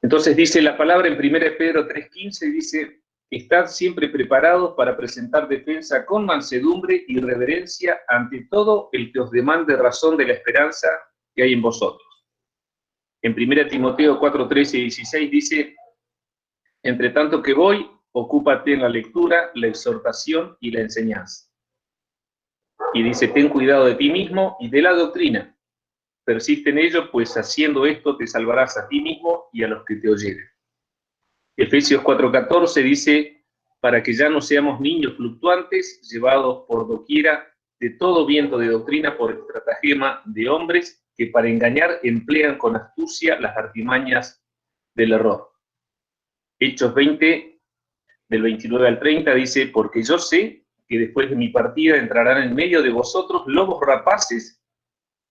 Entonces dice la palabra en 1 Pedro 3:15, dice: estad siempre preparados para presentar defensa con mansedumbre y reverencia ante todo el que os demande razón de la esperanza que hay en vosotros. En 1 Timoteo 4:13 y 16 dice: entre tanto que voy, ocúpate en la lectura, la exhortación y la enseñanza. Y dice: ten cuidado de ti mismo y de la doctrina. Persiste en ello, pues haciendo esto te salvarás a ti mismo y a los que te oyeren. Efesios 4:14 dice: para que ya no seamos niños fluctuantes, llevados por doquiera de todo viento de doctrina por estratagema de hombres que para engañar emplean con astucia las artimañas del error. Hechos 20, del 29 al 30 dice: porque yo sé que después de mi partida entrarán en medio de vosotros lobos rapaces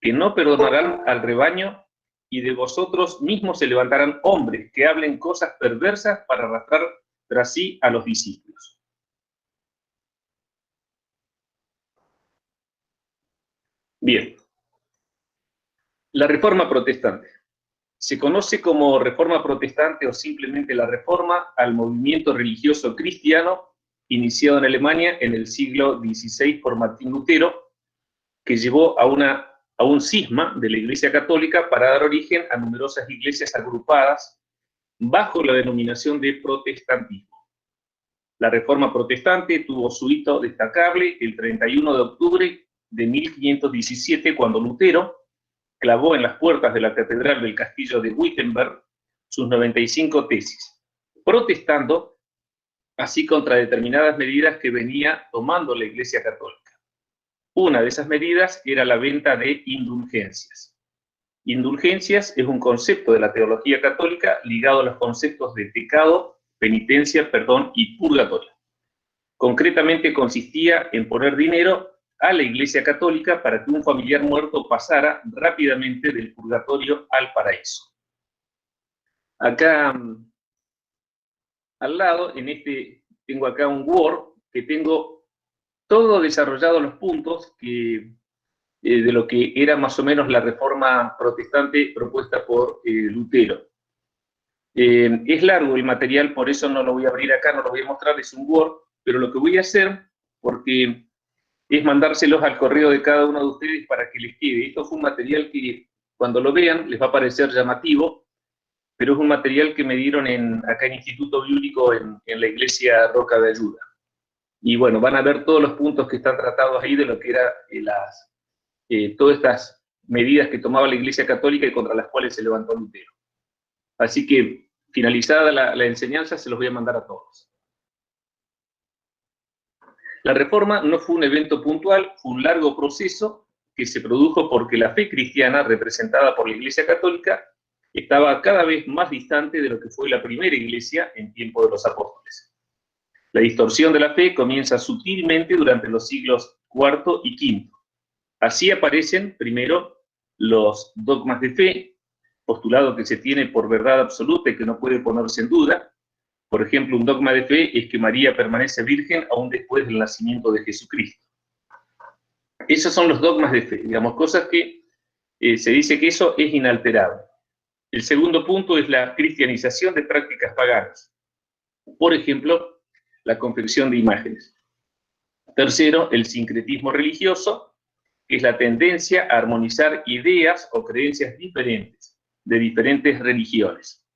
que no perdonarán al rebaño, y de vosotros mismos se levantarán hombres que hablen cosas perversas para arrastrar tras sí a los discípulos. Bien, la Reforma Protestante. Se conoce como Reforma Protestante o simplemente la Reforma al movimiento religioso cristiano iniciado en Alemania en el siglo XVI por Martín Lutero, que llevó a un cisma de la Iglesia Católica para dar origen a numerosas iglesias agrupadas bajo la denominación de protestantismo. La Reforma Protestante tuvo su hito destacable el 31 de octubre de 1517, cuando Lutero clavó en las puertas de la Catedral del Castillo de Wittenberg sus 95 tesis, protestando así contra determinadas medidas que venía tomando la Iglesia Católica. Una de esas medidas era la venta de indulgencias. Indulgencias es un concepto de la teología católica ligado a los conceptos de pecado, penitencia, perdón y purgatorio. Concretamente consistía en poner dinero a la Iglesia Católica para que un familiar muerto pasara rápidamente del purgatorio al paraíso. Acá al lado, tengo acá un Word que tengo todo desarrollado los puntos de lo que era más o menos la reforma protestante propuesta por Lutero. Es largo el material, por eso no lo voy a abrir acá, no lo voy a mostrar, es un Word, pero lo que voy a hacer, porque es mandárselos al correo de cada uno de ustedes para que les quede. Esto fue un material que cuando lo vean les va a parecer llamativo, pero es un material que me dieron acá en Instituto Bíblico en la Iglesia Roca de Ayuda. Y bueno, van a ver todos los puntos que están tratados ahí de lo que era todas estas medidas que tomaba la Iglesia Católica y contra las cuales se levantó Lutero. Así que, finalizada la enseñanza, se los voy a mandar a todos. La Reforma no fue un evento puntual, fue un largo proceso que se produjo porque la fe cristiana, representada por la Iglesia Católica, estaba cada vez más distante de lo que fue la primera Iglesia en tiempo de los apóstoles. La distorsión de la fe comienza sutilmente durante los siglos IV y V. Así aparecen, primero, los dogmas de fe, postulado que se tiene por verdad absoluta y que no puede ponerse en duda. Por ejemplo, un dogma de fe es que María permanece virgen aún después del nacimiento de Jesucristo. Esos son los dogmas de fe, digamos, cosas que se dice que eso es inalterable. El segundo punto es la cristianización de prácticas paganas. Por ejemplo, la confección de imágenes. Tercero, el sincretismo religioso, que es la tendencia a armonizar ideas o creencias diferentes de diferentes religiones.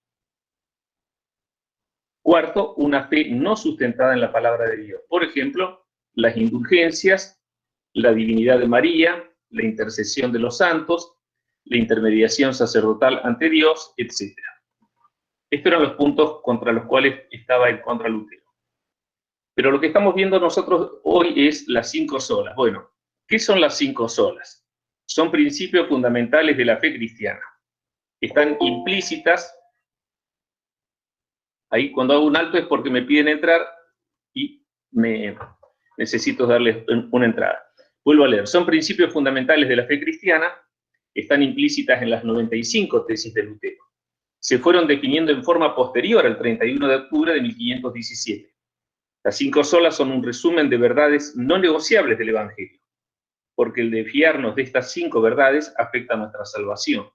Cuarto, una fe no sustentada en la palabra de Dios. Por ejemplo, las indulgencias, la divinidad de María, la intercesión de los santos, la intermediación sacerdotal ante Dios, etc. Estos eran los puntos contra los cuales estaba en contra Lutero. Pero lo que estamos viendo nosotros hoy es las 5 solas. Bueno, ¿qué son las 5 solas? Son principios fundamentales de la fe cristiana. Están implícitas. Ahí cuando hago un alto es porque me piden entrar y necesito darles una entrada. Vuelvo a leer. Son principios fundamentales de la fe cristiana, están implícitas en las 95 tesis de Lutero. Se fueron definiendo en forma posterior al 31 de octubre de 1517. Las 5 solas son un resumen de verdades no negociables del Evangelio, porque el de fiarnos de estas 5 verdades afecta a nuestra salvación.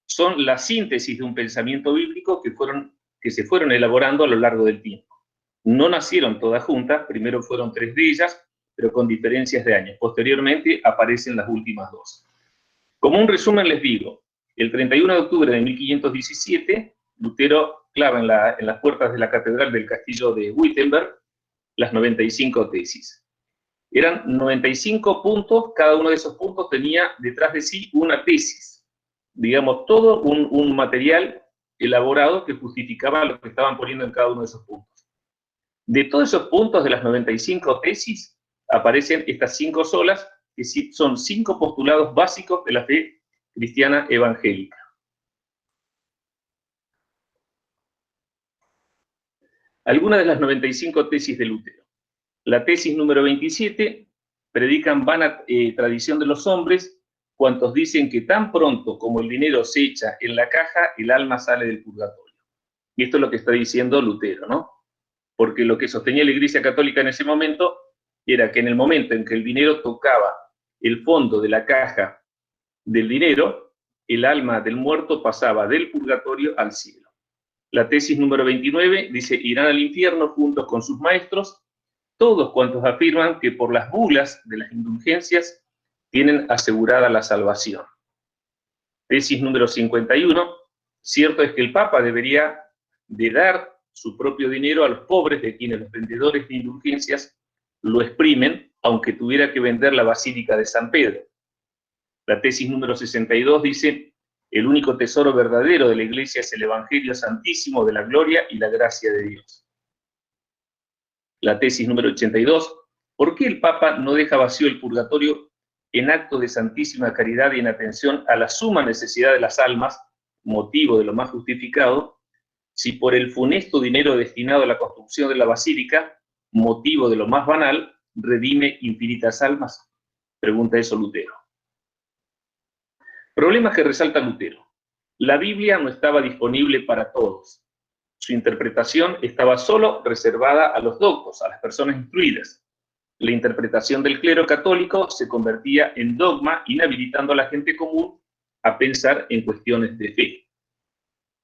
son la síntesis de un pensamiento bíblico que se fueron elaborando a lo largo del tiempo. No nacieron todas juntas, primero fueron 3 de ellas, pero con diferencias de años. Posteriormente aparecen las últimas 2. Como un resumen les digo, el 31 de octubre de 1517, Lutero clava en las puertas de la catedral del castillo de Wittenberg las 95 tesis. Eran 95 puntos, cada uno de esos puntos tenía detrás de sí una tesis, digamos, todo un material elaborado que justificaba lo que estaban poniendo en cada uno de esos puntos. De todos esos puntos de las 95 tesis, aparecen estas 5 solas, que son 5 postulados básicos de la fe cristiana evangélica. Algunas de las 95 tesis de Lutero. La tesis número 27, predican vana tradición de los hombres, cuantos dicen que tan pronto como el dinero se echa en la caja, el alma sale del purgatorio. Y esto es lo que está diciendo Lutero, ¿no? Porque lo que sostenía la Iglesia Católica en ese momento era que en el momento en que el dinero tocaba el fondo de la caja del dinero, el alma del muerto pasaba del purgatorio al cielo. La tesis número 29 dice, irán al infierno juntos con sus maestros, todos cuantos afirman que por las bulas de las indulgencias tienen asegurada la salvación. Tesis número 51, cierto es que el Papa debería de dar su propio dinero a los pobres, de quienes los vendedores de indulgencias lo exprimen, aunque tuviera que vender la Basílica de San Pedro. La tesis número 62 dice, el único tesoro verdadero de la Iglesia es el Evangelio Santísimo de la gloria y la gracia de Dios. La tesis número 82, ¿por qué el Papa no deja vacío el purgatorio en acto de santísima caridad y en atención a la suma necesidad de las almas, motivo de lo más justificado, si por el funesto dinero destinado a la construcción de la basílica, motivo de lo más banal, redime infinitas almas? Pregunta eso Lutero. Problemas que resalta Lutero. La Biblia no estaba disponible para todos. Su interpretación estaba solo reservada a los doctos, a las personas instruidas. La interpretación del clero católico se convertía en dogma, inhabilitando a la gente común a pensar en cuestiones de fe.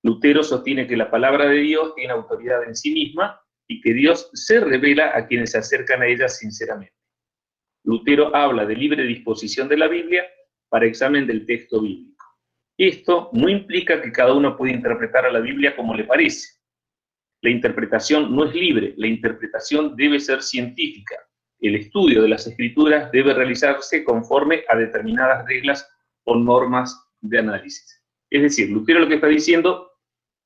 Lutero sostiene que la palabra de Dios tiene autoridad en sí misma y que Dios se revela a quienes se acercan a ella sinceramente. Lutero habla de libre disposición de la Biblia para examen del texto bíblico. Esto no implica que cada uno pueda interpretar a la Biblia como le parece. La interpretación no es libre, la interpretación debe ser científica. El estudio de las Escrituras debe realizarse conforme a determinadas reglas o normas de análisis. Es decir, Lutero lo que está diciendo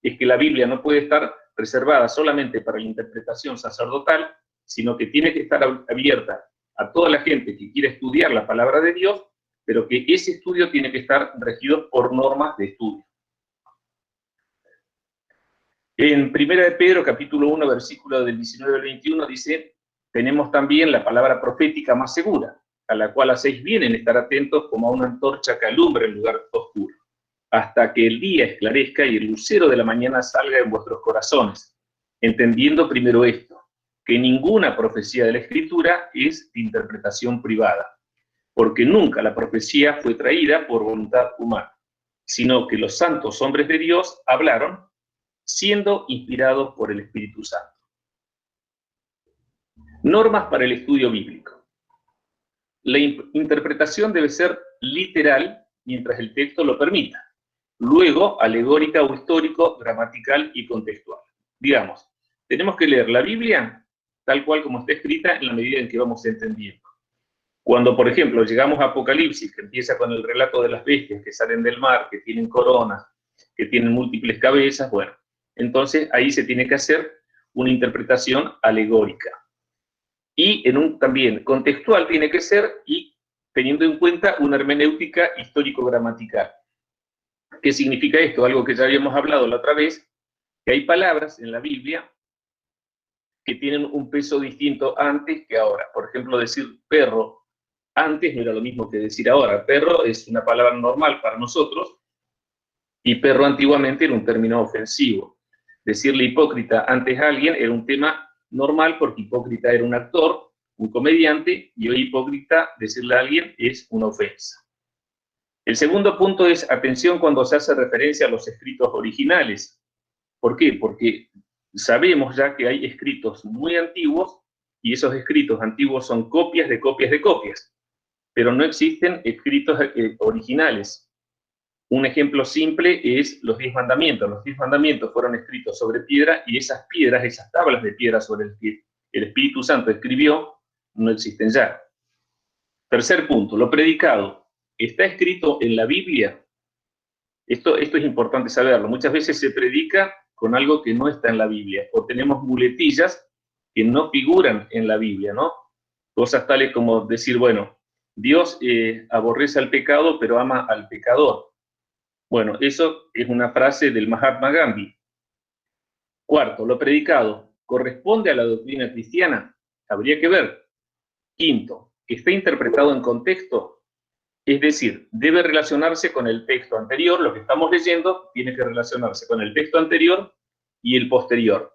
es que la Biblia no puede estar reservada solamente para la interpretación sacerdotal, sino que tiene que estar abierta a toda la gente que quiera estudiar la palabra de Dios, pero que ese estudio tiene que estar regido por normas de estudio. En 1 de Pedro, capítulo 1, versículo del 19 al 21, dice, tenemos también la palabra profética más segura, a la cual hacéis bien en estar atentos como a una antorcha que alumbra en lugar oscuro, hasta que el día esclarezca y el lucero de la mañana salga en vuestros corazones, entendiendo primero esto, que ninguna profecía de la Escritura es de interpretación privada, porque nunca la profecía fue traída por voluntad humana, sino que los santos hombres de Dios hablaron, siendo inspirados por el Espíritu Santo. Normas para el estudio bíblico. La interpretación debe ser literal mientras el texto lo permita. Luego, alegórica o histórico, gramatical y contextual. Digamos, tenemos que leer la Biblia tal cual como está escrita en la medida en que vamos entendiendo. Cuando, por ejemplo, llegamos a Apocalipsis, que empieza con el relato de las bestias que salen del mar, que tienen coronas, que tienen múltiples cabezas, bueno, entonces ahí se tiene que hacer una interpretación alegórica. Y también contextual tiene que ser, y teniendo en cuenta una hermenéutica histórico-gramatical. ¿Qué significa esto? Algo que ya habíamos hablado la otra vez, que hay palabras en la Biblia que tienen un peso distinto antes que ahora. Por ejemplo, decir perro antes no era lo mismo que decir ahora. Perro es una palabra normal para nosotros, y perro antiguamente era un término ofensivo. Decirle hipócrita antes a alguien era un tema normal porque hipócrita era un actor, un comediante, y hoy hipócrita, decirle a alguien, es una ofensa. El segundo punto es atención cuando se hace referencia a los escritos originales. ¿Por qué? Porque sabemos ya que hay escritos muy antiguos y esos escritos antiguos son copias de copias de copias, pero no existen escritos originales. Un ejemplo simple es los 10 mandamientos. Los 10 mandamientos fueron escritos sobre piedra y esas piedras, esas tablas de piedra sobre el que el Espíritu Santo escribió, no existen ya. Tercer punto, lo predicado. ¿Está escrito en la Biblia? Esto es importante saberlo. Muchas veces se predica con algo que no está en la Biblia, o tenemos muletillas que no figuran en la Biblia, ¿no? Cosas tales como decir, bueno, Dios aborrece al pecado, pero ama al pecador. Bueno, eso es una frase del Mahatma Gandhi. Cuarto, lo predicado, ¿corresponde a la doctrina cristiana? Habría que ver. Quinto, ¿está interpretado en contexto? Es decir, debe relacionarse con el texto anterior, lo que estamos leyendo tiene que relacionarse con el texto anterior y el posterior.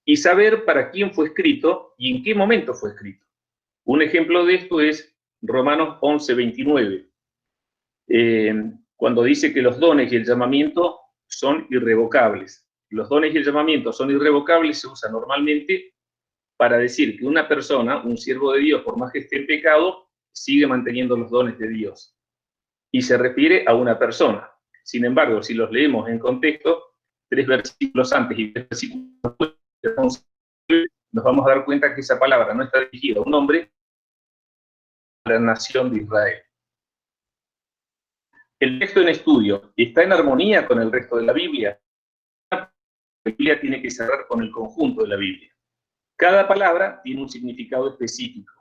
Y saber para quién fue escrito y en qué momento fue escrito. Un ejemplo de esto es Romanos 11:29, cuando dice que los dones y el llamamiento son irrevocables. Los dones y el llamamiento son irrevocables, se usa normalmente para decir que una persona, un siervo de Dios, por más que esté en pecado, sigue manteniendo los dones de Dios. Y se refiere a una persona. Sin embargo, si los leemos en contexto, 3 versículos antes y 3 versículos después, nos vamos a dar cuenta que esa palabra no está dirigida a un hombre, a la nación de Israel. El texto en estudio está en armonía con el resto de la Biblia. La Biblia tiene que cerrar con el conjunto de la Biblia. Cada palabra tiene un significado específico,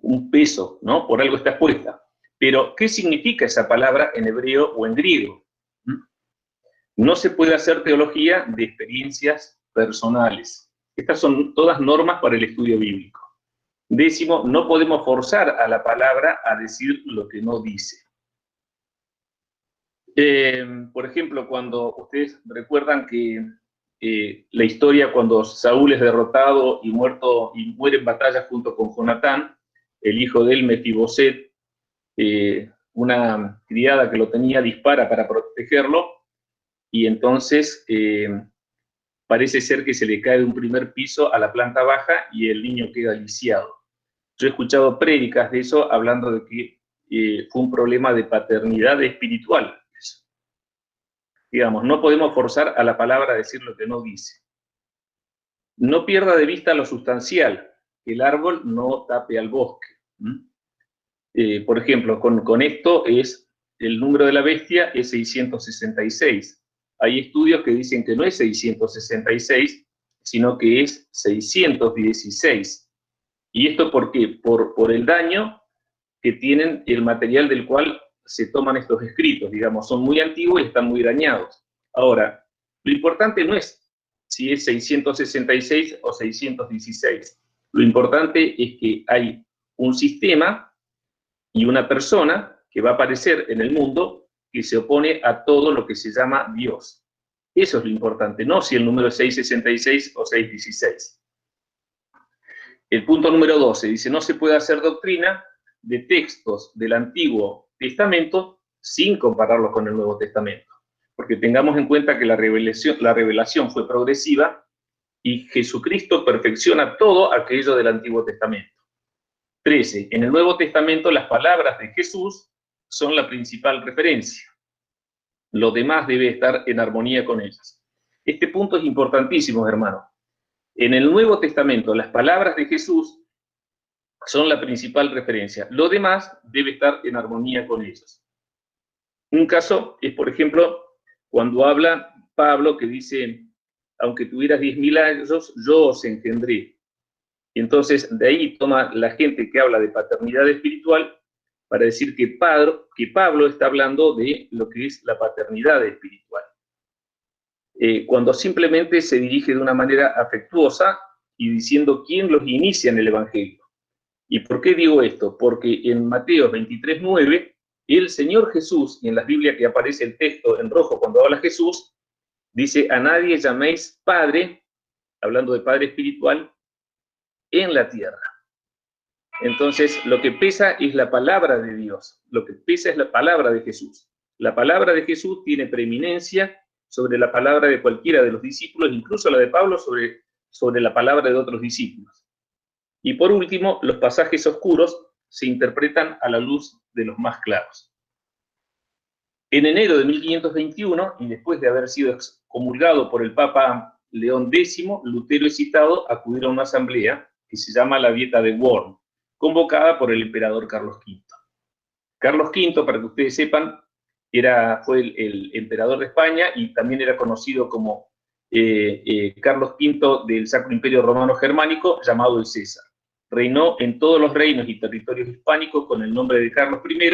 un peso, ¿no? Por algo está puesta. Pero, ¿qué significa esa palabra en hebreo o en griego? No se puede hacer teología de experiencias personales. Estas son todas normas para el estudio bíblico. Décimo, no podemos forzar a la palabra a decir lo que no dice. Por ejemplo, cuando ustedes recuerdan que la historia cuando Saúl es derrotado y muere en batalla junto con Jonatán, el hijo de él, Mefiboset, una criada que lo tenía dispara para protegerlo, y entonces parece ser que se le cae de un primer piso a la planta baja y el niño queda lisiado. Yo he escuchado prédicas de eso hablando de que fue un problema de paternidad espiritual. Digamos, no podemos forzar a la palabra a decir lo que no dice. No pierda de vista lo sustancial, que el árbol no tape al bosque. Por ejemplo, con esto es el número de la bestia es 666. Hay estudios que dicen que no es 666, sino que es 616. ¿Y esto por qué? Por el daño que tienen el material del cual se toman estos escritos, digamos, son muy antiguos y están muy dañados. Ahora, lo importante no es si es 666 o 616. Lo importante es que hay un sistema y una persona que va a aparecer en el mundo que se opone a todo lo que se llama Dios. Eso es lo importante, no si el número es 666 o 616. El punto número 12 dice, no se puede hacer doctrina de textos del Antiguo Testamento sin compararlos con el Nuevo Testamento. Porque tengamos en cuenta que la revelación fue progresiva y Jesucristo perfecciona todo aquello del Antiguo Testamento. 13. En el Nuevo Testamento las palabras de Jesús son la principal referencia. Lo demás debe estar en armonía con ellas. Este punto es importantísimo, hermano. En el Nuevo Testamento las palabras de Jesús son la principal referencia. Lo demás debe estar en armonía con ellos. Un caso es, por ejemplo, cuando habla Pablo que dice, aunque tuvieras 10.000 años, yo os engendré. Y entonces de ahí toma la gente que habla de paternidad espiritual para decir que Pablo está hablando de lo que es la paternidad espiritual. Cuando simplemente se dirige de una manera afectuosa y diciendo quién los inicia en el Evangelio. ¿Y por qué digo esto? Porque en Mateo 23:9, el Señor Jesús, y en las Biblias que aparece el texto en rojo cuando habla Jesús, dice, a nadie llaméis Padre, hablando de Padre espiritual, en la tierra. Entonces, lo que pesa es la palabra de Dios, lo que pesa es la palabra de Jesús. La palabra de Jesús tiene preeminencia sobre la palabra de cualquiera de los discípulos, incluso la de Pablo sobre la palabra de otros discípulos. Y por último, los pasajes oscuros se interpretan a la luz de los más claros. En enero de 1521, y después de haber sido excomulgado por el Papa León X, Lutero es citado a acudir a una asamblea que se llama la Dieta de Worms, convocada por el emperador Carlos V. Carlos V, para que ustedes sepan, fue el emperador de España y también era conocido como Carlos V del Sacro Imperio Romano Germánico, llamado el César. Reinó en todos los reinos y territorios hispánicos con el nombre de Carlos I,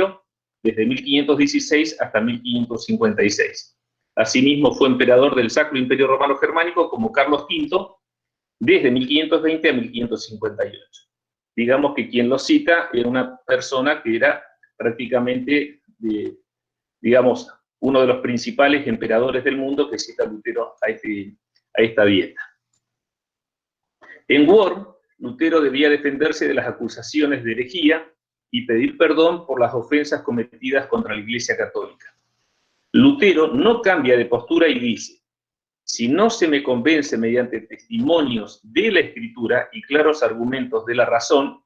desde 1516 hasta 1556. Asimismo, fue emperador del Sacro Imperio Romano Germánico como Carlos V, desde 1520 a 1558. Digamos que quien lo cita era una persona que era prácticamente, digamos, uno de los principales emperadores del mundo que cita Lutero a esta dieta. En Worms, Lutero debía defenderse de las acusaciones de herejía y pedir perdón por las ofensas cometidas contra la Iglesia Católica. Lutero no cambia de postura y dice: si no se me convence mediante testimonios de la Escritura y claros argumentos de la razón,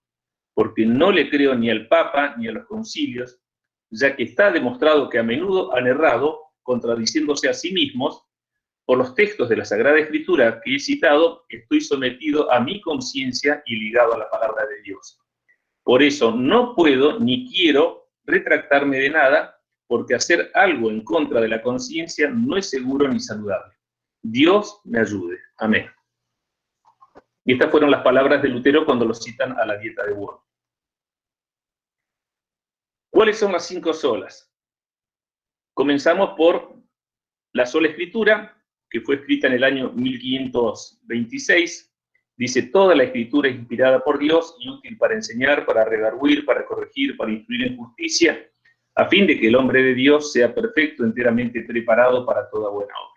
porque no le creo ni al Papa ni a los concilios, ya que está demostrado que a menudo han errado, contradiciéndose a sí mismos, por los textos de la Sagrada Escritura que he citado, estoy sometido a mi conciencia y ligado a la palabra de Dios. Por eso no puedo ni quiero retractarme de nada, porque hacer algo en contra de la conciencia no es seguro ni saludable. Dios me ayude. Amén. Y estas fueron las palabras de Lutero cuando lo citan a la Dieta de Worms. ¿Cuáles son las 5 solas? Comenzamos por la sola Escritura, que fue escrita en el año 1526. Dice: toda la Escritura es inspirada por Dios y útil para enseñar, para redarguir, para corregir, para instruir en justicia, a fin de que el hombre de Dios sea perfecto, enteramente preparado para toda buena obra.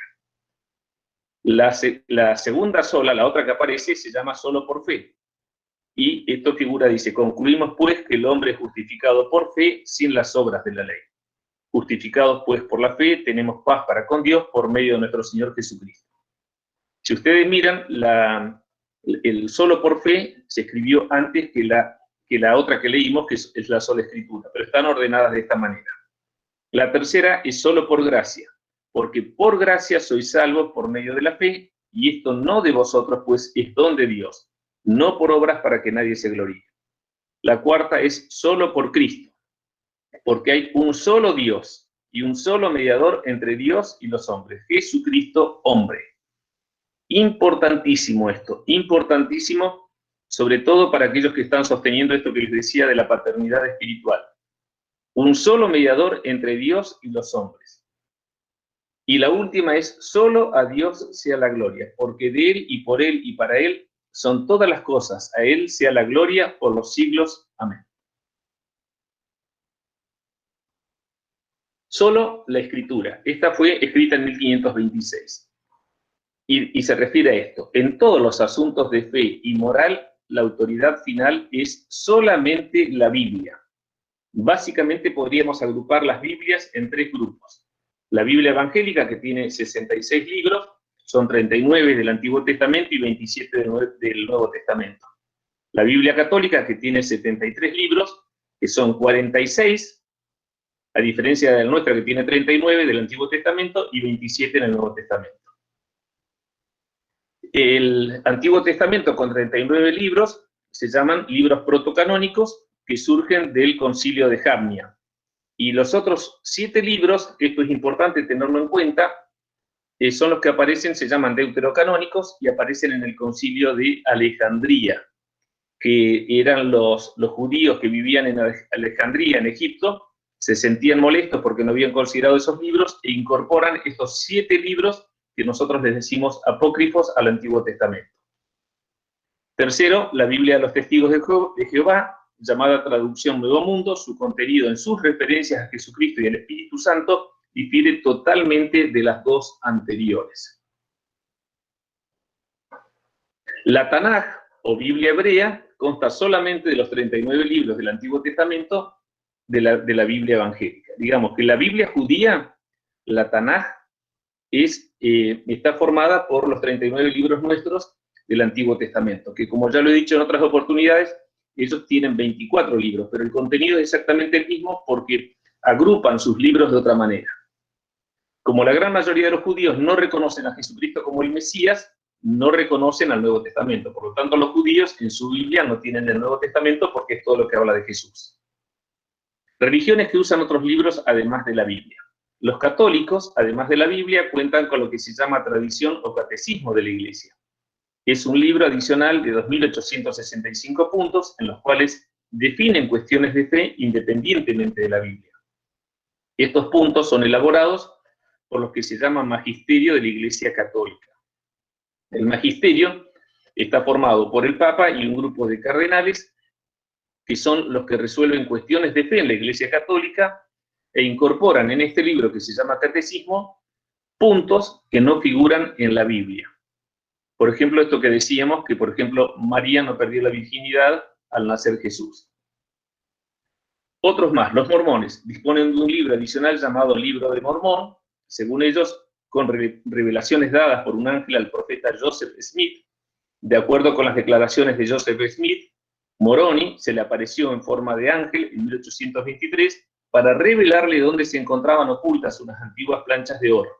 La segunda sola, la otra que aparece, se llama solo por fe. Y esto figura, dice: concluimos pues que el hombre es justificado por fe sin las obras de la ley. Justificados pues por la fe, tenemos paz para con Dios por medio de nuestro Señor Jesucristo. Si ustedes miran, el solo por fe se escribió antes que la otra que leímos, que es la sola Escritura, pero están ordenadas de esta manera. La tercera es solo por gracia, porque por gracia sois salvos por medio de la fe, y esto no de vosotros, pues es don de Dios, no por obras para que nadie se gloríe. La cuarta es solo por Cristo, porque hay un solo Dios y un solo mediador entre Dios y los hombres, Jesucristo hombre. Importantísimo esto, importantísimo, sobre todo para aquellos que están sosteniendo esto que les decía de la paternidad espiritual. Un solo mediador entre Dios y los hombres. Y la última es: solo a Dios sea la gloria, porque de Él y por Él y para Él son todas las cosas. A Él sea la gloria por los siglos. Amén. Solo la Escritura. Esta fue escrita en 1526. Y se refiere a esto: en todos los asuntos de fe y moral, la autoridad final es solamente la Biblia. Básicamente podríamos agrupar las Biblias en 3 grupos. La Biblia evangélica, que tiene 66 libros, son 39 del Antiguo Testamento y 27 del Nuevo Testamento. La Biblia católica, que tiene 73 libros, que son 46, a diferencia de la nuestra, que tiene 39 del Antiguo Testamento y 27 en el Nuevo Testamento. El Antiguo Testamento, con 39 libros, se llaman libros protocanónicos, que surgen del Concilio de Jamnia. Y los otros 7 libros, esto es importante tenerlo en cuenta, son los que aparecen, se llaman deuterocanónicos, y aparecen en el Concilio de Alejandría, que eran los judíos que vivían en Alejandría, en Egipto, se sentían molestos porque no habían considerado esos libros e incorporan estos 7 libros que nosotros les decimos apócrifos al Antiguo Testamento. Tercero, la Biblia de los Testigos de Jehová, llamada traducción Nuevo Mundo. Su contenido en sus referencias a Jesucristo y al Espíritu Santo difiere totalmente de las 2 anteriores. La Tanaj, o Biblia hebrea, consta solamente de los 39 libros del Antiguo Testamento de la Biblia evangélica. Digamos que la Biblia judía, la Tanaj, está formada por los 39 libros nuestros del Antiguo Testamento, que como ya lo he dicho en otras oportunidades, ellos tienen 24 libros, pero el contenido es exactamente el mismo porque agrupan sus libros de otra manera. Como la gran mayoría de los judíos no reconocen a Jesucristo como el Mesías, no reconocen al Nuevo Testamento. Por lo tanto, los judíos en su Biblia no tienen el Nuevo Testamento porque es todo lo que habla de Jesús. Religiones que usan otros libros además de la Biblia. Los católicos, además de la Biblia, cuentan con lo que se llama tradición o catecismo de la Iglesia. Es un libro adicional de 2.865 puntos en los cuales definen cuestiones de fe independientemente de la Biblia. Estos puntos son elaborados por lo que se llama magisterio de la Iglesia Católica. El magisterio está formado por el Papa y un grupo de cardenales que son los que resuelven cuestiones de fe en la Iglesia Católica e incorporan en este libro que se llama Catecismo puntos que no figuran en la Biblia. Por ejemplo, esto que decíamos, que por ejemplo María no perdió la virginidad al nacer Jesús. Otros más, los mormones, disponen de un libro adicional llamado Libro de Mormón, según ellos, con revelaciones dadas por un ángel al profeta Joseph Smith. De acuerdo con las declaraciones de Joseph Smith, Moroni se le apareció en forma de ángel en 1823 para revelarle dónde se encontraban ocultas unas antiguas planchas de oro.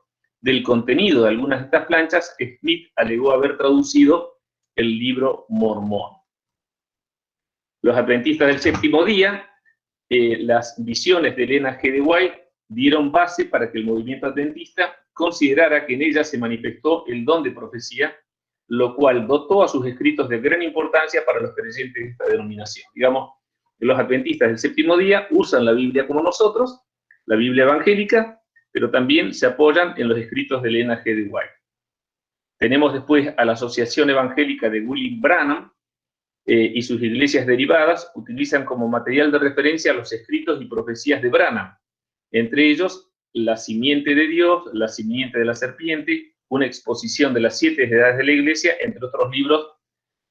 Del contenido de algunas de estas planchas, Smith alegó haber traducido el libro Mormón. Los adventistas del séptimo día, las visiones de Elena G. de White dieron base para que el movimiento adventista considerara que en ella se manifestó el don de profecía, lo cual dotó a sus escritos de gran importancia para los creyentes de esta denominación. Digamos, los adventistas del séptimo día usan la Biblia como nosotros, la Biblia evangélica, pero también se apoyan en los escritos de Elena G. de White. Tenemos después a la Asociación Evangélica de William Branham, y sus iglesias derivadas utilizan como material de referencia los escritos y profecías de Branham, entre ellos La simiente de Dios, La simiente de la serpiente, una exposición de las 7 edades de la Iglesia, entre otros libros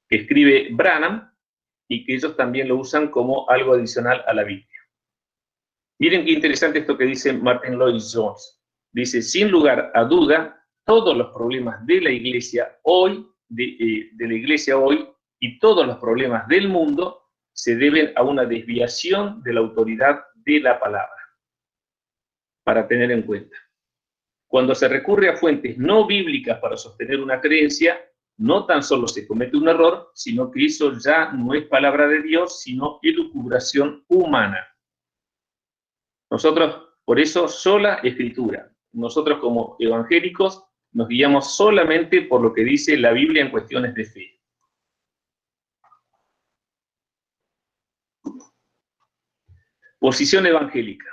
que escribe Branham y que ellos también lo usan como algo adicional a la Biblia. Miren qué interesante esto que dice Martin Lloyd-Jones. Dice, sin lugar a duda, todos los problemas de la Iglesia hoy, de la Iglesia hoy, y todos los problemas del mundo se deben a una desviación de la autoridad de la palabra. Para tener en cuenta. Cuando se recurre a fuentes no bíblicas para sostener una creencia, no tan solo se comete un error, sino que eso ya no es palabra de Dios, sino elucubración humana. Nosotros, por eso, sola escritura. Nosotros como evangélicos nos guiamos solamente por lo que dice la Biblia en cuestiones de fe. Posición evangélica.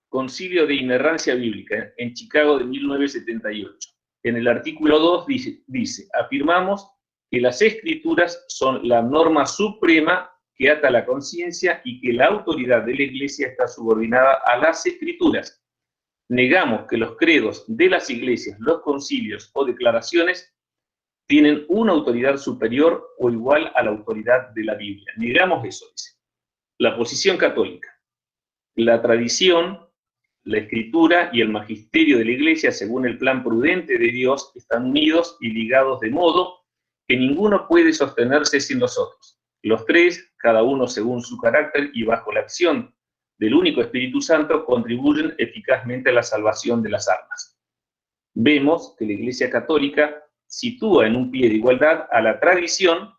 Concilio de Inerrancia Bíblica en Chicago de 1978. En el artículo 2 dice, afirmamos que las escrituras son la norma suprema que ata la conciencia y que la autoridad de la Iglesia está subordinada a las escrituras. Negamos que los credos de las iglesias, los concilios o declaraciones tienen una autoridad superior o igual a la autoridad de la Biblia. Negamos eso, dice. La posición católica. La tradición, la escritura y el magisterio de la Iglesia, según el plan prudente de Dios, están unidos y ligados de modo que ninguno puede sostenerse sin los otros. Los tres, cada uno según su carácter y bajo la acción del único Espíritu Santo, contribuyen eficazmente a la salvación de las almas. Vemos que la Iglesia Católica sitúa en un pie de igualdad a la tradición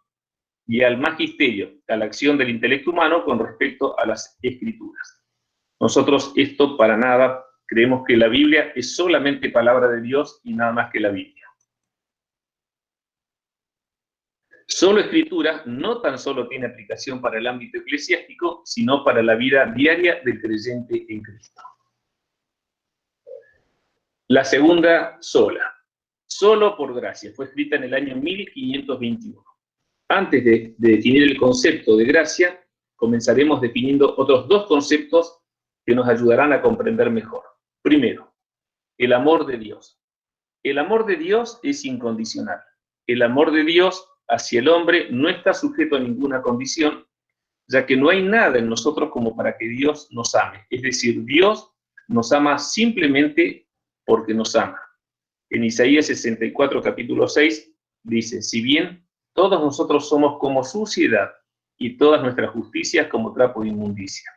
y al magisterio, a la acción del intelecto humano con respecto a las escrituras. Nosotros esto para nada, creemos que la Biblia es solamente palabra de Dios y nada más que la Biblia. Solo escritura no tan solo tiene aplicación para el ámbito eclesiástico, sino para la vida diaria del creyente en Cristo. La segunda sola, solo por gracia, fue escrita en el año 1521. Antes de definir el concepto de gracia, comenzaremos definiendo otros dos conceptos que nos ayudarán a comprender mejor. Primero, el amor de Dios. El amor de Dios es incondicional. El amor de Dios hacia el hombre no está sujeto a ninguna condición, ya que no hay nada en nosotros como para que Dios nos ame. Es decir, Dios nos ama simplemente porque nos ama. En Isaías 64, capítulo 6, dice, si bien todos nosotros somos como suciedad y todas nuestras justicias como trapo de inmundicia.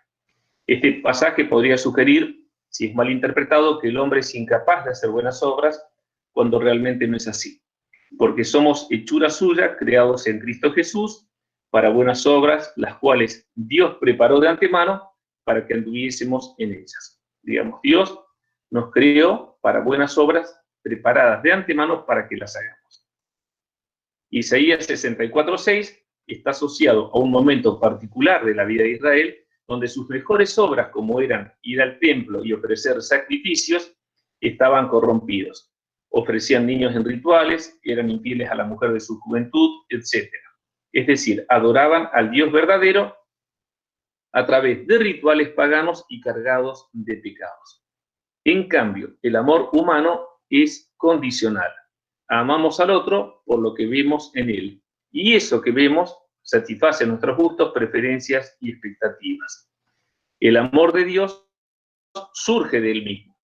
Este pasaje podría sugerir, si es mal interpretado, que el hombre es incapaz de hacer buenas obras cuando realmente no es así, porque somos hechura suya, creados en Cristo Jesús, para buenas obras, las cuales Dios preparó de antemano para que anduviésemos en ellas. Digamos, Dios nos creó para buenas obras preparadas de antemano para que las hagamos. Isaías 64:6 está asociado a un momento particular de la vida de Israel, donde sus mejores obras, como eran ir al templo y ofrecer sacrificios, estaban corrompidos. Ofrecían niños en rituales, eran infieles a la mujer de su juventud, etc. Es decir, adoraban al Dios verdadero a través de rituales paganos y cargados de pecados. En cambio, el amor humano es condicional. Amamos al otro por lo que vemos en él. Y eso que vemos satisface nuestros gustos, preferencias y expectativas. El amor de Dios surge de él mismo.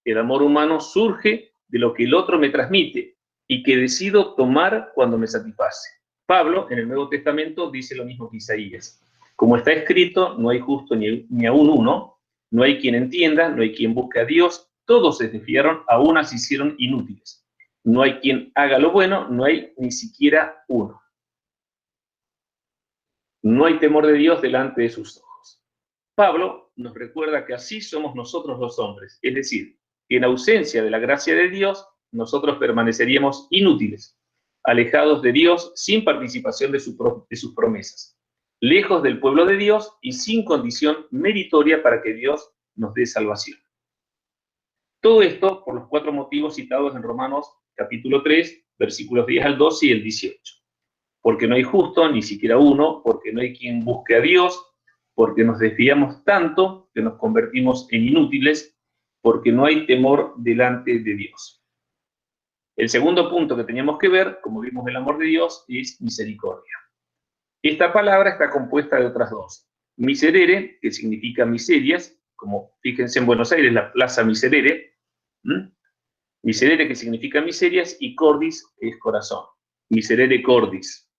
El amor humano surge de lo que el otro me transmite y que decido tomar cuando me satisface. Pablo, en el Nuevo Testamento, dice lo mismo que Isaías. Como está escrito, no hay justo ni aún uno, no hay quien entienda, no hay quien busque a Dios, todos se desviaron, aún se hicieron inútiles. No hay quien haga lo bueno, no hay ni siquiera uno. No hay temor de Dios delante de sus ojos. Pablo nos recuerda que así somos nosotros los hombres, es decir, que en ausencia de la gracia de Dios, nosotros permaneceríamos inútiles, alejados de Dios sin participación de sus promesas, lejos del pueblo de Dios y sin condición meritoria para que Dios nos dé salvación. Todo esto por los 4 motivos citados en Romanos capítulo 3, versículos 10 al 12 y el 18. Porque no hay justo, ni siquiera uno, porque no hay quien busque a Dios, porque nos desviamos tanto que nos convertimos en inútiles, porque no hay temor delante de Dios. El segundo punto que teníamos que ver, como vimos el amor de Dios, es misericordia. Esta palabra está compuesta de otras dos. Miserere, que significa miserias, como fíjense en Buenos Aires, la Plaza Miserere. Miserere, que significa miserias, y cordis, que es corazón. Miserere cordis.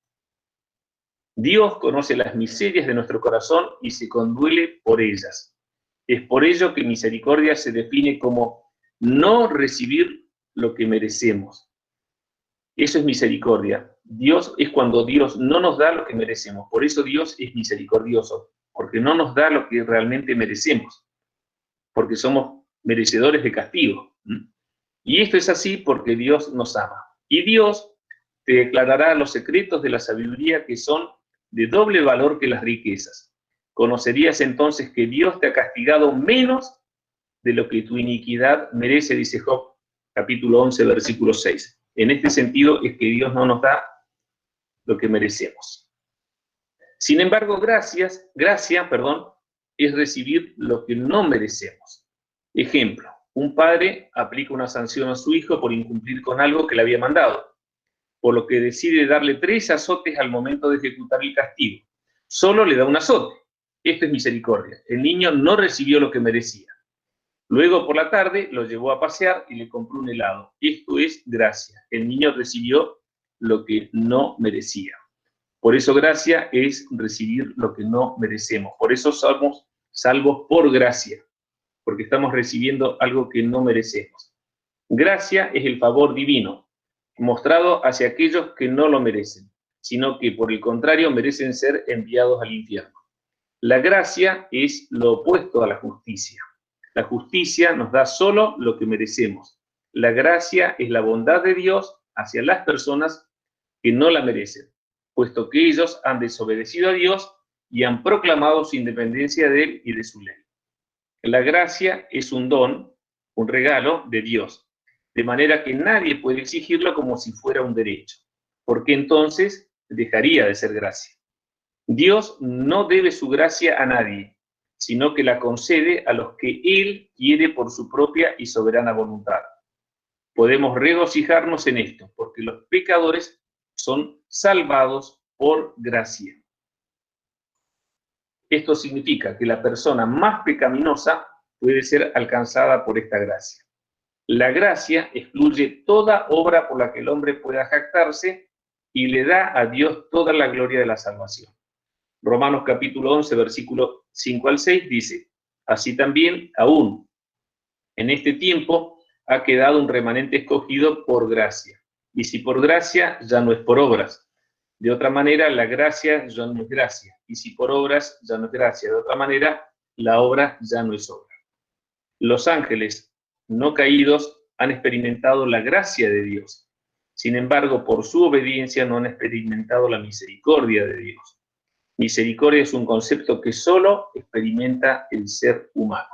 Dios conoce las miserias de nuestro corazón y se conduele por ellas. Es por ello que misericordia se define como no recibir lo que merecemos. Eso es misericordia. Dios es cuando Dios no nos da lo que merecemos. Por eso Dios es misericordioso, porque no nos da lo que realmente merecemos, porque somos merecedores de castigo. Y esto es así porque Dios nos ama. Y Dios te declarará los secretos de la sabiduría que son de doble valor que las riquezas. Conocerías entonces que Dios te ha castigado menos de lo que tu iniquidad merece, dice Job, capítulo 11, versículo 6. En este sentido es que Dios no nos da lo que merecemos. Sin embargo, gracia, es recibir lo que no merecemos. Ejemplo, un padre aplica una sanción a su hijo por incumplir con algo que le había mandado, por lo que decide darle 3 azotes al momento de ejecutar el castigo. Solo le da un azote. Esto es misericordia. El niño no recibió lo que merecía. Luego por la tarde lo llevó a pasear y le compró un helado. Esto es gracia. El niño recibió lo que no merecía. Por eso gracia es recibir lo que no merecemos. Por eso somos salvos por gracia, porque estamos recibiendo algo que no merecemos. Gracia es el favor divino, mostrado hacia aquellos que no lo merecen, sino que por el contrario merecen ser enviados al infierno. La gracia es lo opuesto a la justicia. La justicia nos da solo lo que merecemos. La gracia es la bondad de Dios hacia las personas que no la merecen, puesto que ellos han desobedecido a Dios y han proclamado su independencia de Él y de su ley. La gracia es un don, un regalo de Dios, de manera que nadie puede exigirlo como si fuera un derecho, porque entonces dejaría de ser gracia. Dios no debe su gracia a nadie, sino que la concede a los que Él quiere por su propia y soberana voluntad. Podemos regocijarnos en esto, porque los pecadores son salvados por gracia. Esto significa que la persona más pecaminosa puede ser alcanzada por esta gracia. La gracia excluye toda obra por la que el hombre pueda jactarse y le da a Dios toda la gloria de la salvación. Romanos capítulo 11, versículo 5 al 6 dice: así también, aún en este tiempo, ha quedado un remanente escogido por gracia. Y si por gracia, ya no es por obras. De otra manera, la gracia ya no es gracia. Y si por obras, ya no es gracia. De otra manera, la obra ya no es obra. Los ángeles no caídos han experimentado la gracia de Dios. Sin embargo, por su obediencia no han experimentado la misericordia de Dios. Misericordia es un concepto que solo experimenta el ser humano.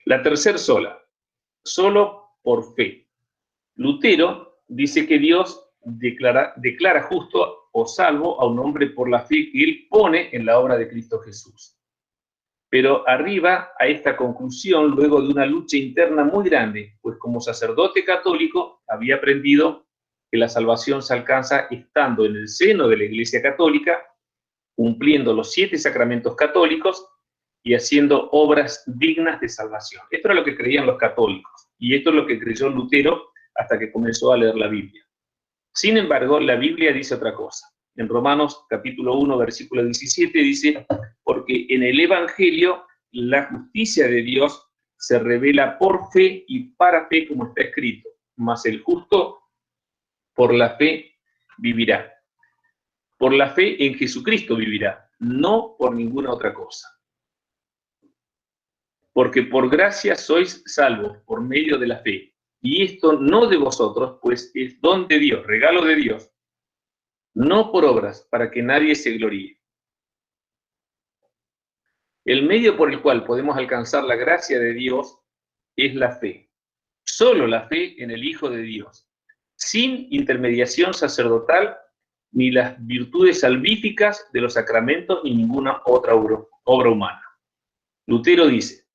La tercera sola, solo por fe. Lutero dice que Dios declara justo o salvo a un hombre por la fe que él pone en la obra de Cristo Jesús. Pero arriba a esta conclusión luego de una lucha interna muy grande, pues como sacerdote católico había aprendido que la salvación se alcanza estando en el seno de la Iglesia Católica, cumpliendo los 7 sacramentos católicos y haciendo obras dignas de salvación. Esto era lo que creían los católicos, y esto es lo que creyó Lutero hasta que comenzó a leer la Biblia. Sin embargo, la Biblia dice otra cosa. En Romanos capítulo 1, versículo 17 dice: porque en el Evangelio la justicia de Dios se revela por fe y para fe, como está escrito, mas el justo por la fe vivirá. Por la fe en Jesucristo vivirá, no por ninguna otra cosa. Porque por gracia sois salvos por medio de la fe. Y esto no de vosotros, pues es don de Dios, regalo de Dios, no por obras, para que nadie se gloríe. El medio por el cual podemos alcanzar la gracia de Dios es la fe. Solo la fe en el Hijo de Dios, sin intermediación sacerdotal, ni las virtudes salvíficas de los sacramentos, ni ninguna otra obra humana. Lutero dice: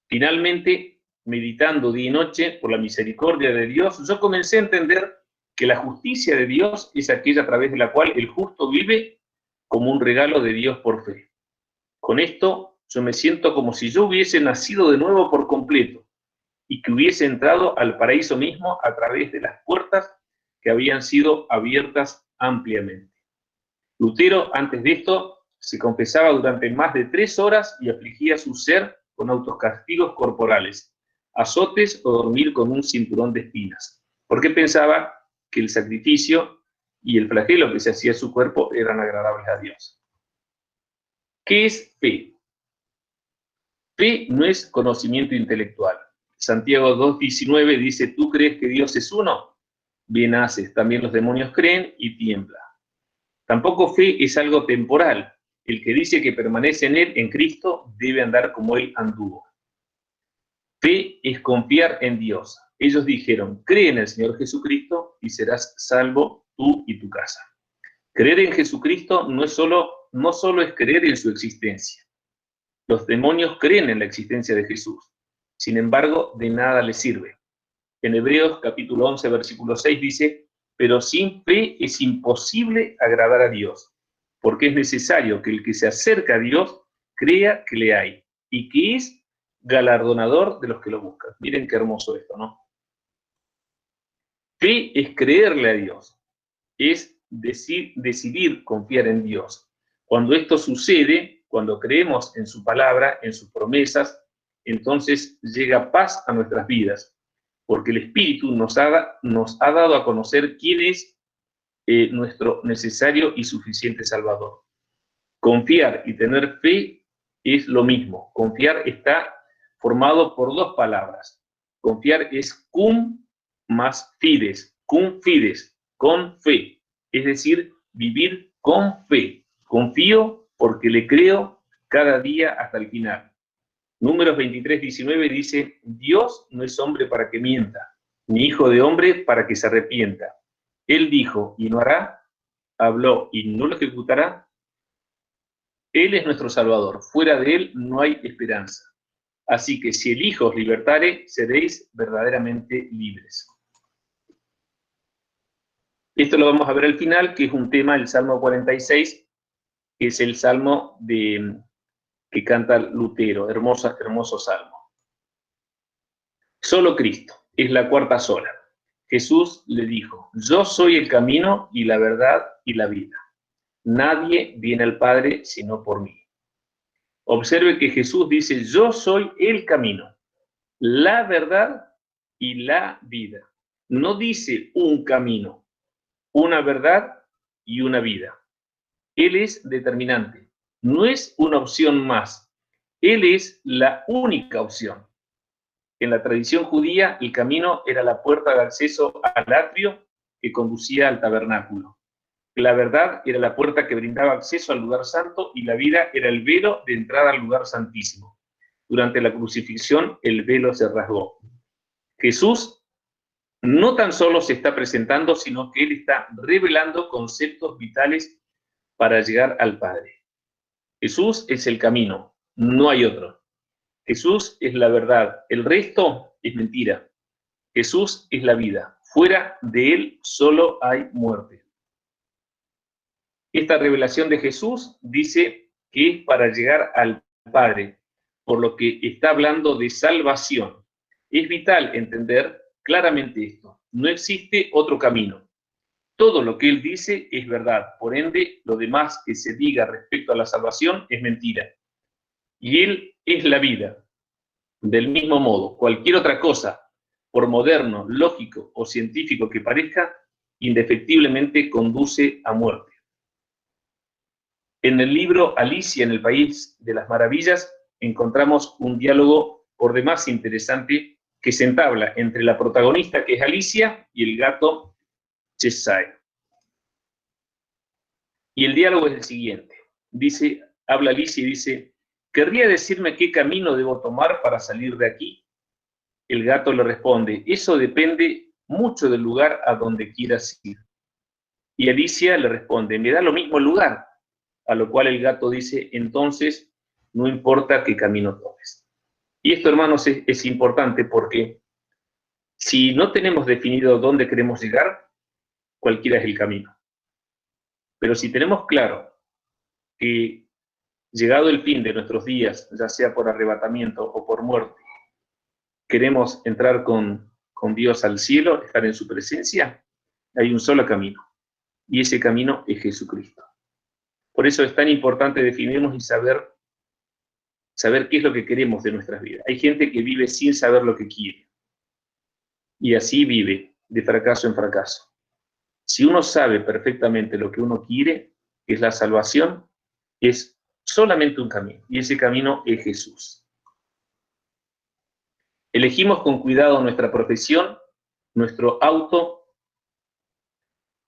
finalmente, meditando día y noche por la misericordia de Dios, yo comencé a entender que la justicia de Dios es aquella a través de la cual el justo vive como un regalo de Dios por fe. Con esto, yo me siento como si yo hubiese nacido de nuevo por completo y que hubiese entrado al paraíso mismo a través de las puertas que habían sido abiertas ampliamente. Lutero, antes de esto, se confesaba durante más de 3 horas y afligía su ser con autocastigos corporales, azotes o dormir con un cinturón de espinas, porque pensaba que el sacrificio y el flagelo que se hacía a su cuerpo eran agradables a Dios. ¿Qué es fe? Fe no es conocimiento intelectual. Santiago 2:19 dice: ¿tú crees que Dios es uno? Bien haces, también los demonios creen y tiemblan. Tampoco fe es algo temporal. El que dice que permanece en él, en Cristo, debe andar como él anduvo. Fe es confiar en Dios. Ellos dijeron: cree en el Señor Jesucristo y serás salvo tú y tu casa. Creer en Jesucristo no solo es creer en su existencia. Los demonios creen en la existencia de Jesús. Sin embargo, de nada les sirve. En Hebreos capítulo 11, versículo 6 dice: pero sin fe es imposible agradar a Dios, porque es necesario que el que se acerca a Dios crea que le hay y que es galardonador de los que lo buscan. Miren qué hermoso esto, ¿no? Fe es creerle a Dios, es decidir confiar en Dios. Cuando esto sucede, cuando creemos en su palabra, en sus promesas, entonces llega paz a nuestras vidas, porque el Espíritu nos ha dado a conocer quién es nuestro necesario y suficiente Salvador. Confiar y tener fe es lo mismo. Confiar está formado por 2 palabras. Confiar es cum más fides, cum fides, con fe. Es decir, vivir con fe. Confío porque le creo cada día hasta el final. Números 23:19 dice: Dios no es hombre para que mienta, ni hijo de hombre para que se arrepienta. Él dijo y no hará, habló y no lo ejecutará. Él es nuestro Salvador. Fuera de él no hay esperanza. Así que si el Hijo os libertare, seréis verdaderamente libres. Esto lo vamos a ver al final, que es un tema del Salmo 46, que es el salmo que canta Lutero, hermoso salmo. Solo Cristo, es la cuarta sola. Jesús le dijo, yo soy el camino y la verdad y la vida. Nadie viene al Padre sino por mí. Observe que Jesús dice, yo soy el camino, la verdad y la vida. No dice un camino, una verdad y una vida. Él es determinante, no es una opción más. Él es la única opción. En la tradición judía, el camino era la puerta de acceso al atrio que conducía al tabernáculo. La verdad era la puerta que brindaba acceso al lugar santo y la vida era el velo de entrada al lugar santísimo. Durante la crucifixión, el velo se rasgó. Jesús no tan solo se está presentando, sino que Él está revelando conceptos vitales para llegar al Padre. Jesús es el camino, no hay otro. Jesús es la verdad, el resto es mentira. Jesús es la vida, fuera de Él solo hay muerte. Esta revelación de Jesús dice que es para llegar al Padre, por lo que está hablando de salvación. Es vital entender claramente esto. No existe otro camino. Todo lo que Él dice es verdad. Por ende, lo demás que se diga respecto a la salvación es mentira. Y Él es la vida. Del mismo modo, cualquier otra cosa, por moderno, lógico o científico que parezca, indefectiblemente conduce a muerte. En el libro Alicia en el País de las Maravillas encontramos un diálogo por demás interesante que se entabla entre la protagonista, que es Alicia, y el gato Cheshire. Y el diálogo es el siguiente. Habla Alicia y dice, ¿querría decirme qué camino debo tomar para salir de aquí? El gato le responde, eso depende mucho del lugar a donde quieras ir. Y Alicia le responde, me da lo mismo el lugar. A lo cual el gato dice, entonces no importa qué camino tomes. Y esto, hermanos, es importante porque si no tenemos definido dónde queremos llegar, cualquiera es el camino. Pero si tenemos claro que llegado el fin de nuestros días, ya sea por arrebatamiento o por muerte, queremos entrar con Dios al cielo, estar en su presencia, hay un solo camino. Y ese camino es Jesucristo. Por eso es tan importante definirnos y saber qué es lo que queremos de nuestras vidas. Hay gente que vive sin saber lo que quiere. Y así vive, de fracaso en fracaso. Si uno sabe perfectamente lo que uno quiere, que es la salvación, es solamente un camino. Y ese camino es Jesús. Elegimos con cuidado nuestra profesión, nuestro auto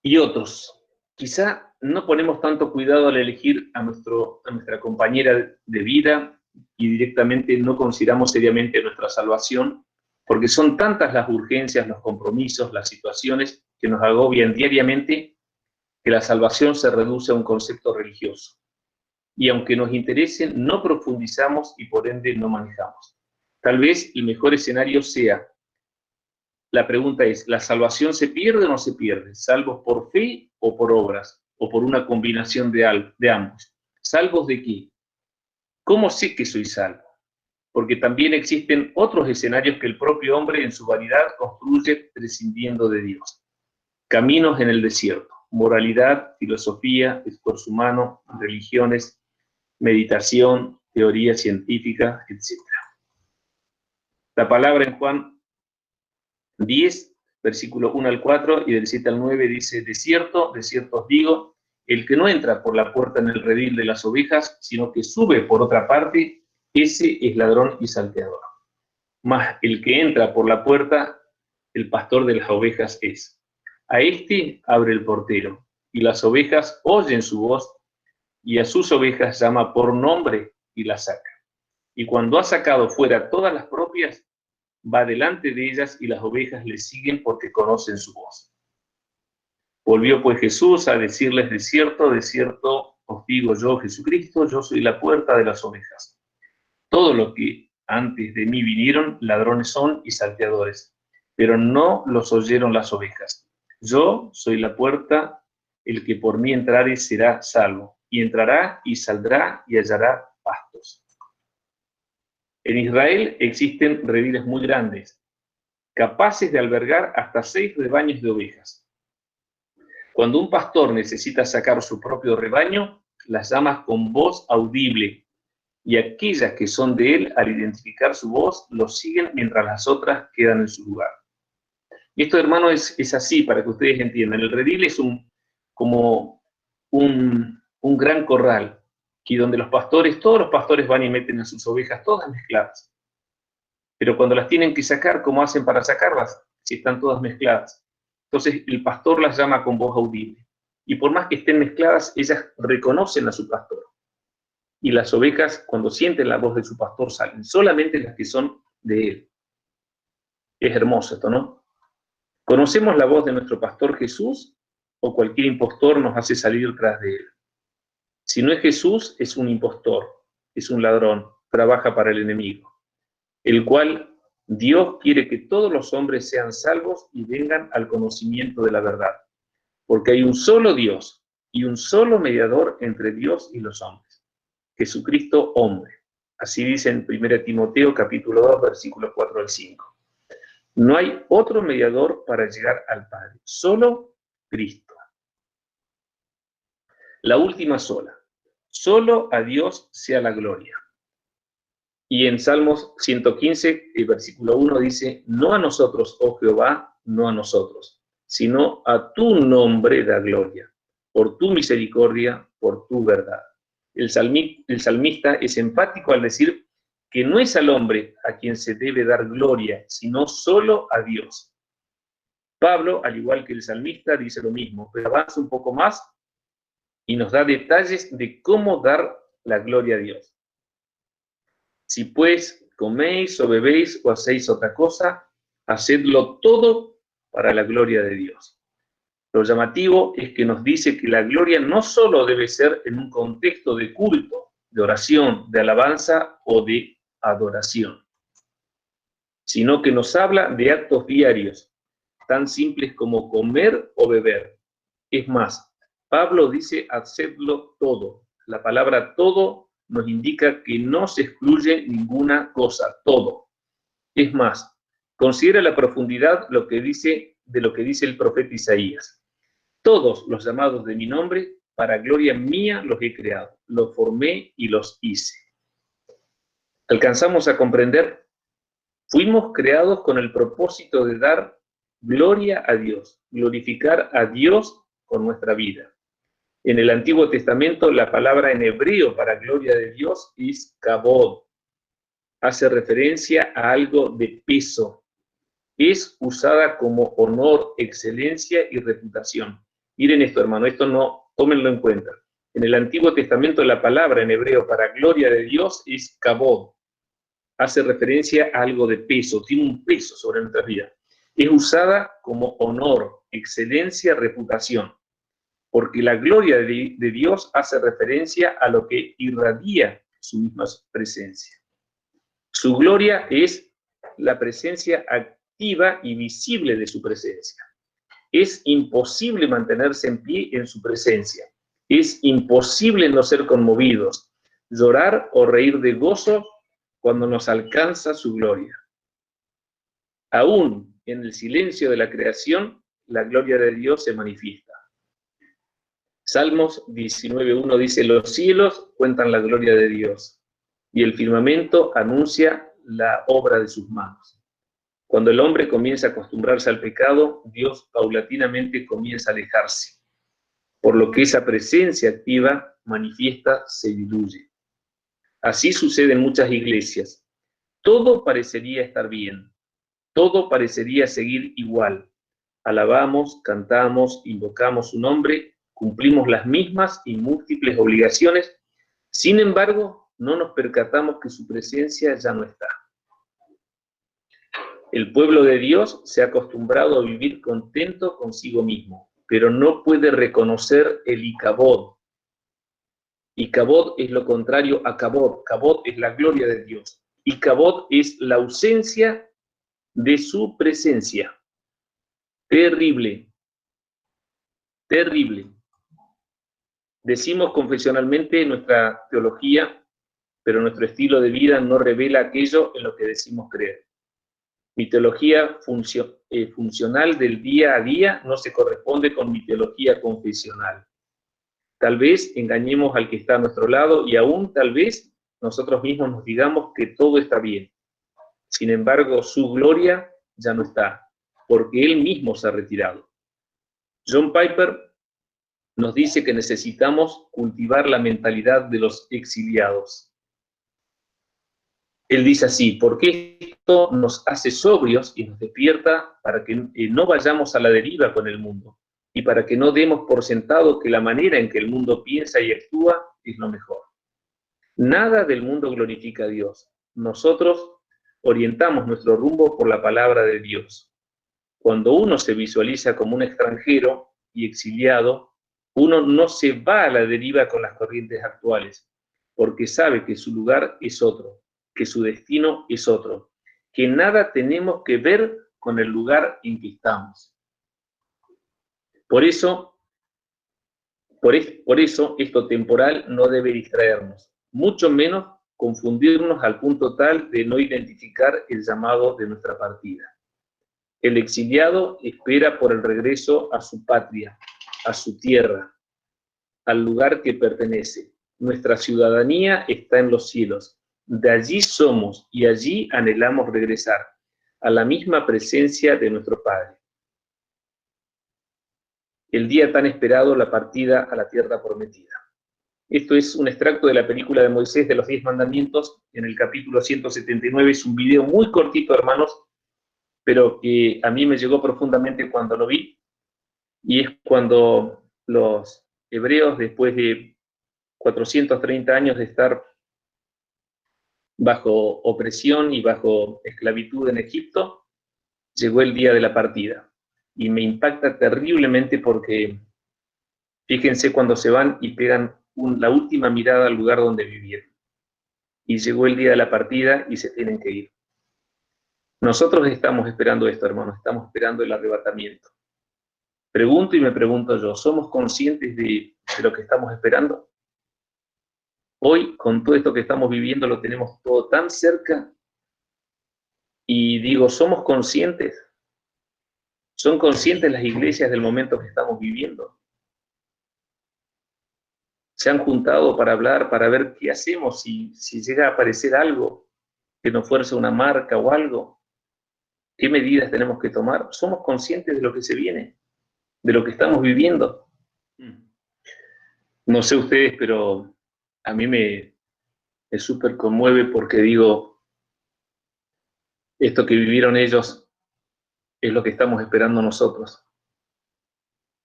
y otros. Quizá no ponemos tanto cuidado al elegir a nuestra compañera de vida y directamente no consideramos seriamente nuestra salvación, porque son tantas las urgencias, los compromisos, las situaciones que nos agobian diariamente, que la salvación se reduce a un concepto religioso. Y aunque nos interesen, no profundizamos y por ende no manejamos. Tal vez el mejor escenario sea, la pregunta es, ¿la salvación se pierde o no se pierde? ¿Salvos por fe o por obras? ¿O por una combinación de ambos? ¿Salvos de qué? ¿Cómo sé que soy salvo? Porque también existen otros escenarios que el propio hombre en su vanidad construye prescindiendo de Dios. Caminos en el desierto, moralidad, filosofía, esfuerzo humano, religiones, meditación, teoría científica, etc. La palabra en Juan 10, versículo 1 al 4 y del 7 al 9 dice, de cierto os digo, el que no entra por la puerta en el redil de las ovejas, sino que sube por otra parte, ese es ladrón y salteador. Mas el que entra por la puerta, el pastor de las ovejas es. A este abre el portero, y las ovejas oyen su voz, y a sus ovejas llama por nombre y las saca. Y cuando ha sacado fuera todas las propias, va delante de ellas y las ovejas le siguen porque conocen su voz. Volvió pues Jesús a decirles, de cierto os digo yo, Jesucristo, yo soy la puerta de las ovejas. Todo Antes de mí vinieron, ladrones son y salteadores, pero no los oyeron las ovejas. Yo soy la puerta, el que por mí entrare será salvo, y entrará y saldrá y hallará pastos. En Israel existen rediles muy grandes, capaces de albergar hasta 6 rebaños de ovejas. Cuando un pastor necesita sacar su propio rebaño, las llama con voz audible, y aquellas que son de él, al identificar su voz, lo siguen mientras las otras quedan en su lugar. Y esto, hermano, es así, para que ustedes entiendan. El redil es como un gran corral, y donde todos los pastores van y meten a sus ovejas todas mezcladas. Pero cuando las tienen que sacar, ¿cómo hacen para sacarlas? Si están todas mezcladas. Entonces el pastor las llama con voz audible. Y por más que estén mezcladas, ellas reconocen a su pastor. Y las ovejas, cuando sienten la voz de su pastor, salen. Solamente las que son de él. Es hermoso esto, ¿no? ¿Conocemos la voz de nuestro pastor Jesús o cualquier impostor nos hace salir tras de él? Si no es Jesús, es un impostor, es un ladrón, trabaja para el enemigo, el cual Dios quiere que todos los hombres sean salvos y vengan al conocimiento de la verdad, porque hay un solo Dios y un solo mediador entre Dios y los hombres, Jesucristo hombre. Así dice en 1 Timoteo capítulo 2, versículos 4 al 5. No hay otro mediador para llegar al Padre, solo Cristo. La última sola. Solo a Dios sea la gloria. Y en Salmos 115, el versículo 1 dice, no a nosotros, oh Jehová, no a nosotros, sino a tu nombre da gloria, por tu misericordia, por tu verdad. El salmista es enfático al decir que no es al hombre a quien se debe dar gloria, sino solo a Dios. Pablo, al igual que el salmista, dice lo mismo, pero avanza un poco más y nos da detalles de cómo dar la gloria a Dios. Si pues coméis o bebéis o hacéis otra cosa, hacedlo todo para la gloria de Dios. Lo llamativo es que nos dice que la gloria no solo debe ser en un contexto de culto, de oración, de alabanza o de adoración, sino que nos habla de actos diarios, tan simples como comer o beber. Es más, Pablo dice hacedlo todo. La palabra todo nos indica que no se excluye ninguna cosa, todo. Es más, considera la profundidad de lo que dice el profeta Isaías. Todos los llamados de mi nombre, para gloria mía los he creado, los formé y los hice. ¿Alcanzamos a comprender? Fuimos creados con el propósito de dar gloria a Dios, glorificar a Dios con nuestra vida. En el Antiguo Testamento, la palabra en hebreo para gloria de Dios es kabod. Hace referencia a algo de peso. Es usada como honor, excelencia y reputación. Miren esto, hermano, esto no, tómenlo en cuenta. En el Antiguo Testamento, la palabra en hebreo para gloria de Dios es kabod. Hace referencia a algo de peso, tiene un peso sobre nuestra vida. Es usada como honor, excelencia, reputación, porque la gloria de Dios hace referencia a lo que irradia su misma presencia. Su gloria es la presencia activa y visible de su presencia. Es imposible mantenerse en pie en su presencia. Es imposible no ser conmovidos, llorar o reír de gozo cuando nos alcanza su gloria. Aún en el silencio de la creación, la gloria de Dios se manifiesta. Salmos 19:1 dice, los cielos cuentan la gloria de Dios y el firmamento anuncia la obra de sus manos. Cuando el hombre comienza a acostumbrarse al pecado, Dios paulatinamente comienza a alejarse, por lo que esa presencia activa, manifiesta, se diluye. Así sucede en muchas iglesias. Todo parecería estar bien, todo parecería seguir igual. Alabamos, cantamos, invocamos su nombre, cumplimos las mismas y múltiples obligaciones, sin embargo, no nos percatamos que su presencia ya no está. El pueblo de Dios se ha acostumbrado a vivir contento consigo mismo, pero no puede reconocer el Icabod. Icabod es lo contrario a Kabod. Kabod es la gloria de Dios. y Kabod es la ausencia de su presencia. Terrible, terrible. Decimos confesionalmente nuestra teología, pero nuestro estilo de vida no revela aquello en lo que decimos creer. Mi teología funcional del día a día no se corresponde con mi teología confesional. Tal vez engañemos al que está a nuestro lado y aún tal vez nosotros mismos nos digamos que todo está bien. Sin embargo, su gloria ya no está, porque él mismo se ha retirado. John Piper nos dice que necesitamos cultivar la mentalidad de los exiliados. Él dice así, porque esto nos hace sobrios y nos despierta para que no vayamos a la deriva con el mundo y para que no demos por sentado que la manera en que el mundo piensa y actúa es lo mejor. Nada del mundo glorifica a Dios. Nosotros orientamos nuestro rumbo por la palabra de Dios. Cuando uno se visualiza como un extranjero y exiliado, uno no se va a la deriva con las corrientes actuales, porque sabe que su lugar es otro, que su destino es otro, que nada tenemos que ver con el lugar en que estamos. Por eso esto temporal no debe distraernos, mucho menos confundirnos al punto tal de no identificar el llamado de nuestra partida. El exiliado espera por el regreso a su patria, a su tierra, al lugar que pertenece. Nuestra ciudadanía está en los cielos. De allí somos y allí anhelamos regresar, a la misma presencia de nuestro Padre. El día tan esperado, la partida a la tierra prometida. Esto es un extracto de la película de Moisés de los 10 mandamientos, en el capítulo 179. Es un video muy cortito, hermanos, pero que a mí me llegó profundamente cuando lo vi, y es cuando los hebreos, después de 430 años de estar bajo opresión y bajo esclavitud en Egipto, llegó el día de la partida. Y me impacta terriblemente porque fíjense cuando se van y pegan la última mirada al lugar donde vivieron. Y llegó el día de la partida y se tienen que ir. Nosotros estamos esperando esto, hermanos, estamos esperando el arrebatamiento. Pregunto y me pregunto yo, ¿somos conscientes de lo que estamos esperando? Hoy, con todo esto que estamos viviendo, lo tenemos todo tan cerca. Y digo, ¿somos conscientes? ¿Son conscientes las iglesias del momento que estamos viviendo? ¿Se han juntado para hablar, para ver qué hacemos si llega a aparecer algo que nos fuerce una marca o algo? ¿Qué medidas tenemos que tomar? ¿Somos conscientes de lo que se viene? ¿De lo que estamos viviendo? No sé ustedes, pero a mí me súper conmueve porque digo, esto que vivieron ellos es lo que estamos esperando nosotros.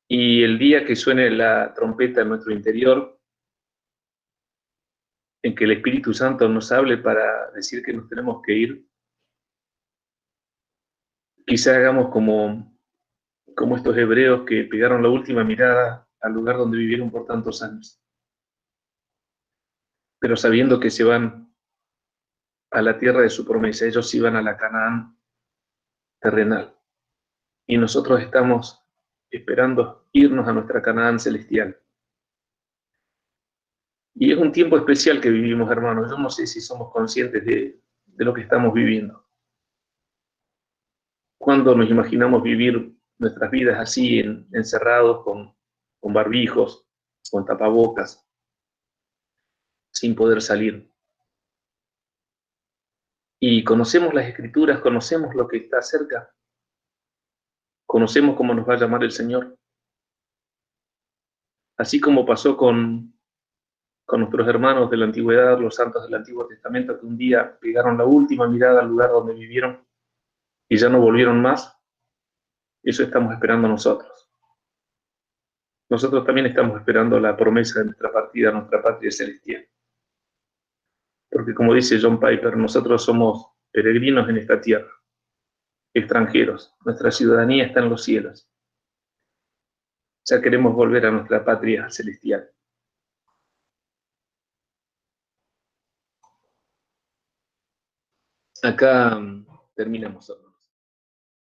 Y el día que suene la trompeta en nuestro interior, en que el Espíritu Santo nos hable para decir que nos tenemos que ir, quizá hagamos como estos hebreos que pegaron la última mirada al lugar donde vivieron por tantos años, pero sabiendo que se van a la tierra de su promesa. Ellos iban a la Canaán terrenal y nosotros estamos esperando irnos a nuestra Canaán celestial. Y es un tiempo especial que vivimos, hermanos. Yo no sé si somos conscientes de lo que estamos viviendo. ¿Cuándo nos imaginamos vivir nuestras vidas así, encerrados con barbijos, con tapabocas, sin poder salir? Y conocemos las Escrituras, conocemos lo que está cerca, conocemos cómo nos va a llamar el Señor. Así como pasó con nuestros hermanos de la antigüedad, los santos del Antiguo Testamento, que un día pegaron la última mirada al lugar donde vivieron y ya no volvieron más. Eso estamos esperando nosotros. Nosotros también estamos esperando la promesa de nuestra partida a nuestra patria celestial. Porque como dice John Piper, nosotros somos peregrinos en esta tierra, extranjeros. Nuestra ciudadanía está en los cielos. Ya queremos volver a nuestra patria celestial. acá terminamos.